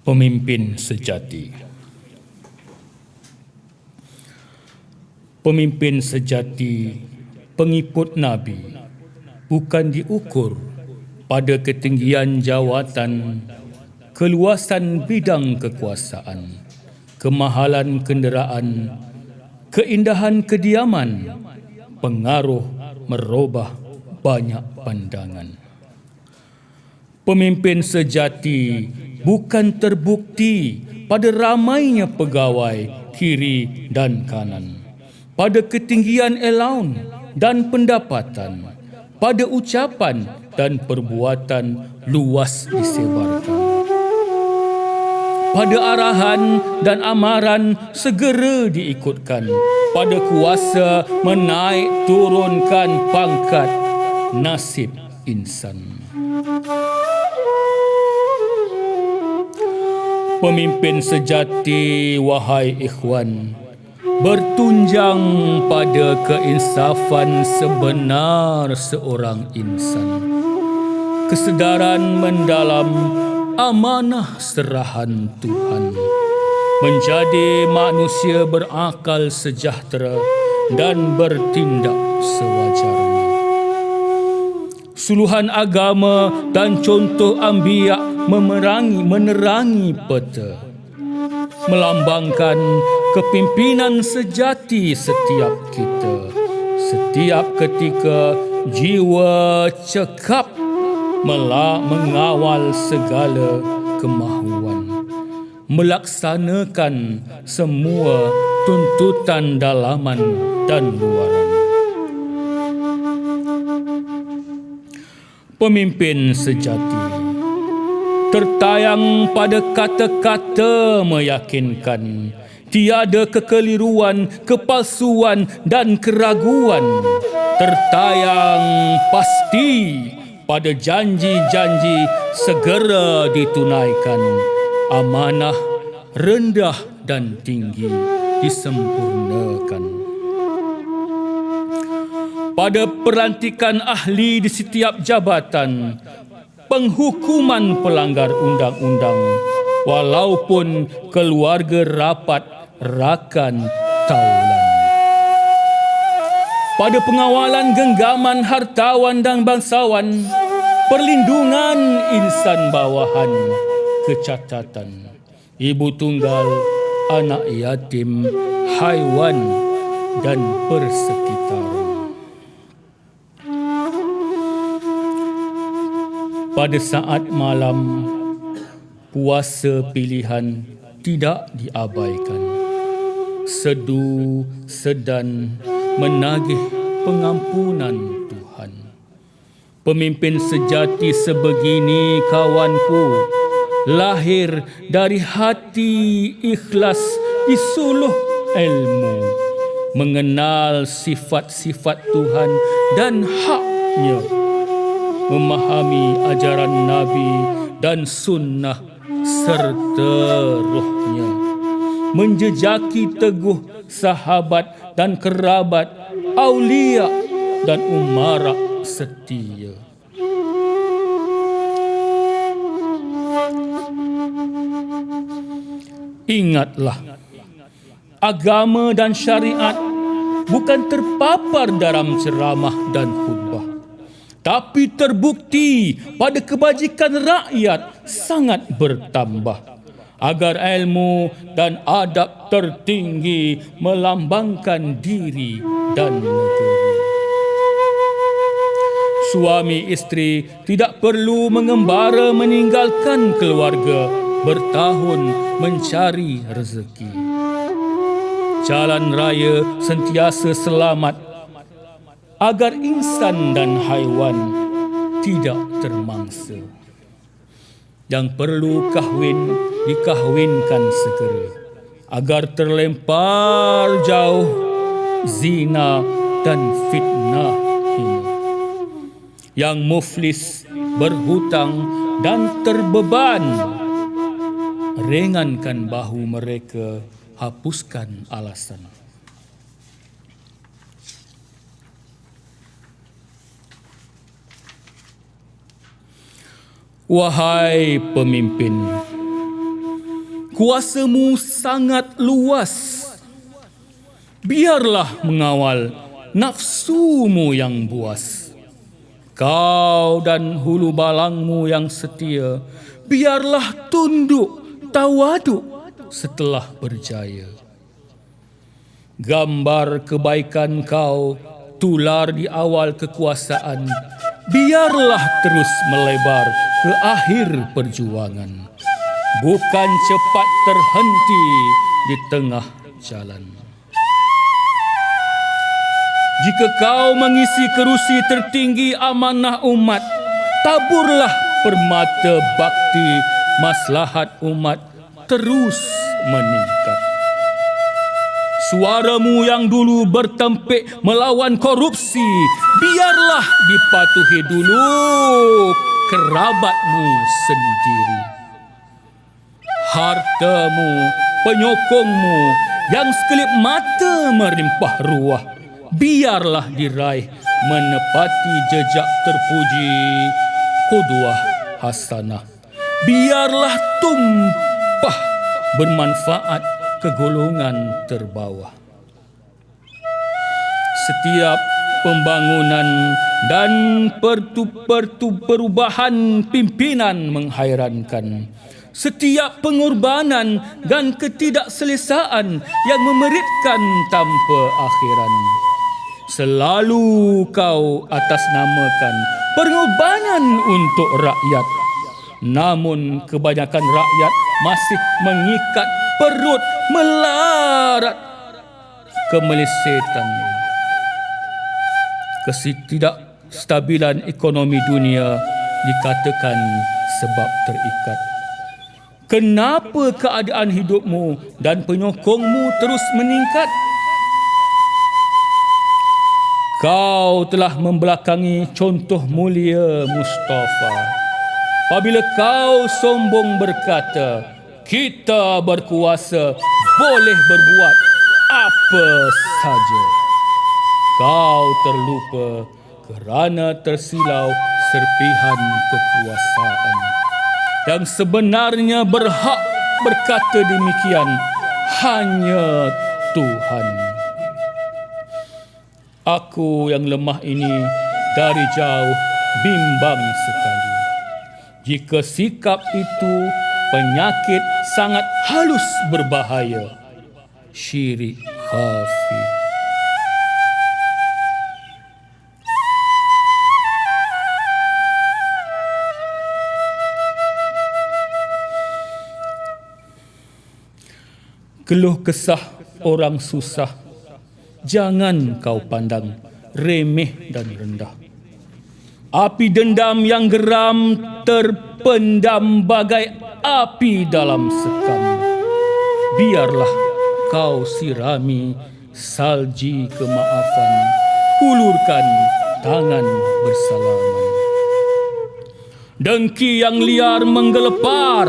Pemimpin sejati. Pemimpin sejati, pengikut Nabi, bukan diukur pada ketinggian jawatan, keluasan bidang kekuasaan, kemahalan kenderaan, keindahan kediaman, pengaruh merubah banyak pandangan. Pemimpin sejati bukan terbukti pada ramainya pegawai kiri dan kanan, pada ketinggian elaun dan pendapatan, pada ucapan dan perbuatan luas disebarkan, pada arahan dan amaran segera diikutkan, pada kuasa menaik turunkan pangkat nasib insan. Pemimpin sejati, wahai ikhwan, bertunjang pada keinsafan sebenar seorang insan, kesedaran mendalam amanah serahan Tuhan, menjadi manusia berakal sejahtera dan bertindak sewajarnya. Suluhan agama dan contoh anbiya menerangi peta, melambangkan kepimpinan sejati setiap kita. Setiap ketika jiwa cekap mengawal segala kemahuan, melaksanakan semua tuntutan dalaman dan luaran. Pemimpin sejati tertayang pada kata-kata meyakinkan, tiada kekeliruan, kepalsuan dan keraguan. Tertayang pasti pada janji-janji segera ditunaikan. Amanah rendah dan tinggi disempurnakan. Pada pelantikan ahli di setiap jabatan, penghukuman pelanggar undang-undang, walaupun keluarga rapat rakan taulan. Pada pengawalan genggaman hartawan dan bangsawan, perlindungan insan bawahan, kecacatan, ibu tunggal, anak yatim, haiwan dan persekitaran. Pada saat malam, puasa pilihan tidak diabaikan. Sedu, sedan, menagih pengampunan Tuhan. Pemimpin sejati sebegini, kawanku, lahir dari hati ikhlas disuluh ilmu, mengenal sifat-sifat Tuhan dan haknya, memahami ajaran Nabi dan sunnah serta rohnya, menjejaki teguh sahabat dan kerabat, aulia dan umara setia. Ingatlah, agama dan syariat bukan terpapar dalam ceramah dan khutbah, tapi terbukti pada kebajikan rakyat sangat bertambah, agar ilmu dan adab tertinggi melambangkan diri dan negeri. Suami isteri tidak perlu mengembara meninggalkan keluarga bertahun mencari rezeki. Jalan raya sentiasa selamat, agar insan dan haiwan tidak termangsa. Yang perlu kahwin, dikahwinkan segera, agar terlempar jauh zina dan fitnah hina. Yang muflis, berhutang dan terbeban, ringankan bahu mereka, hapuskan alasan. Wahai pemimpin, kuasamu sangat luas. Biarlah mengawal nafsumu yang buas. Kau dan hulu balangmu yang setia, biarlah tunduk tawaduk setelah berjaya. Gambar kebaikan kau tular di awal kekuasaan, biarlah terus melebar ke akhir perjuangan, bukan cepat terhenti di tengah jalan. Jika kau mengisi kerusi tertinggi amanah umat, taburlah permata bakti maslahat umat terus meningkat. Suaramu yang dulu bertempik melawan korupsi, biarlah dipatuhi dulu kerabatmu sendiri. Hartamu, penyokongmu yang sekelip mata merimpah ruah, biarlah diraih menepati jejak terpuji qudwah hasanah. Biarlah tumpah bermanfaat ke golongan terbawah. Setiap pembangunan dan perubahan pimpinan menghairankan. Setiap pengorbanan dan ketidakselesaan yang memeritkan tanpa akhiran. Selalu kau atasnamakan pengorbanan untuk rakyat. Namun kebanyakan rakyat masih mengikat perut melarat kemelesetan. Ketidakstabilan ekonomi dunia dikatakan sebab terikat. Kenapa keadaan hidupmu dan penyokongmu terus meningkat? Kau telah membelakangi contoh mulia Mustafa. Apabila kau sombong berkata, kita berkuasa, boleh berbuat apa saja. Kau terlupa kerana tersilau serpihan kekuasaan. Yang sebenarnya berhak berkata demikian hanya Tuhan. Aku yang lemah ini dari jauh bimbang sekali. Jika sikap itu penyakit sangat halus berbahaya. Syirik khafi. Keluh kesah orang susah, jangan kau pandang remeh dan rendah. Api dendam yang geram terpendam bagai api dalam sekam. Biarlah kau sirami salji kemaafan, hulurkan tangan bersalaman. Dengki yang liar menggelepar,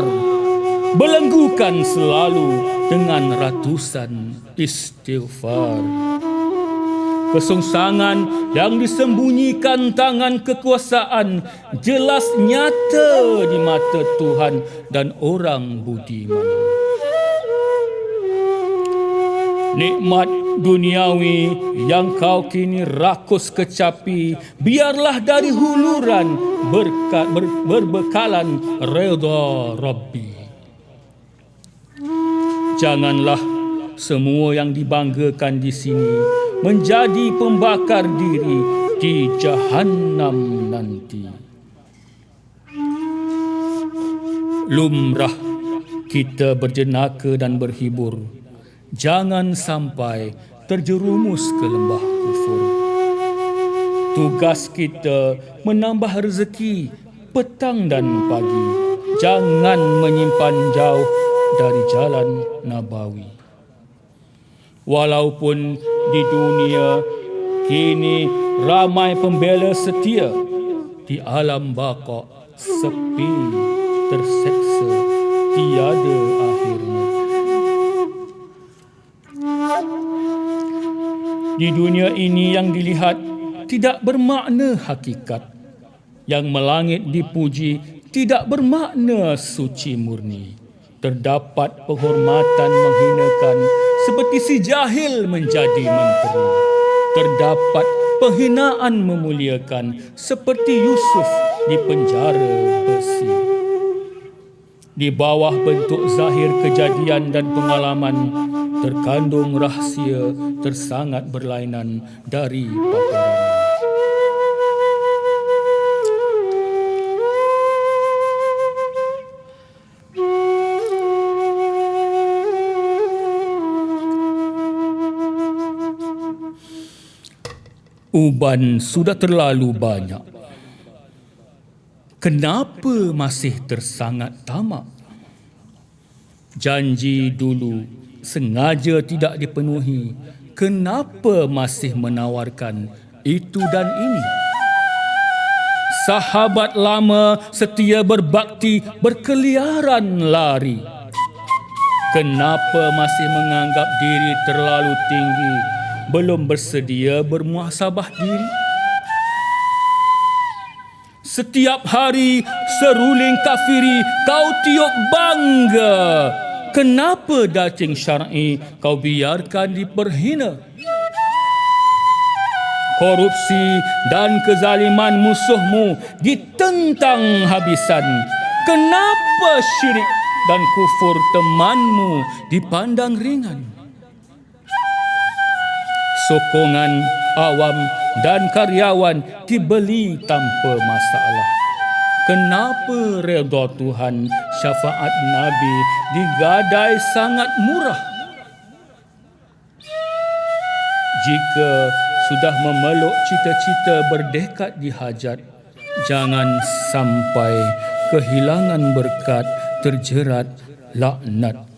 belenggukan selalu dengan ratusan istighfar. Kesungsangan yang disembunyikan tangan kekuasaan jelas nyata di mata Tuhan dan orang budiman. Nikmat duniawi yang kau kini rakus kecapi, biarlah dari huluran berbekalan redha Rabbi. Janganlah semua yang dibanggakan di sini menjadi pembakar diri di Jahannam nanti. Lumrah kita berjenaka dan berhibur. Jangan sampai terjerumus ke lembah kufur. Tugas kita menambah rezeki petang dan pagi. Jangan menyimpan jauh dari jalan Nabawi. Walaupun di dunia kini ramai pembela setia, di alam baqa sepi, terseksa, tiada akhirnya. Di dunia ini yang dilihat tidak bermakna hakikat. Yang melangit dipuji tidak bermakna suci murni. Terdapat penghormatan menghinakan seperti si jahil menjadi menteri. Terdapat penghinaan memuliakan seperti Yusuf di penjara besi. Di bawah bentuk zahir kejadian dan pengalaman terkandung rahsia tersangat berlainan dari paparan. Uban sudah terlalu banyak. Kenapa masih tersangat tamak? Janji dulu sengaja tidak dipenuhi. Kenapa masih menawarkan itu dan ini? Sahabat lama setia berbakti berkeliaran lari. Kenapa masih menganggap diri terlalu tinggi? Belum bersedia bermuhasabah diri. Setiap hari seruling kafiri kau tiup bangga. Kenapa dacing syar'i kau biarkan diperhina? Korupsi dan kezaliman musuhmu ditentang habisan. Kenapa syirik dan kufur temanmu dipandang ringan? Sokongan awam dan karyawan dibeli tanpa masalah. Kenapa redha Tuhan, syafaat Nabi digadai sangat murah? Jika sudah memeluk cita-cita berdekad di hajat, jangan sampai kehilangan berkat terjerat laknat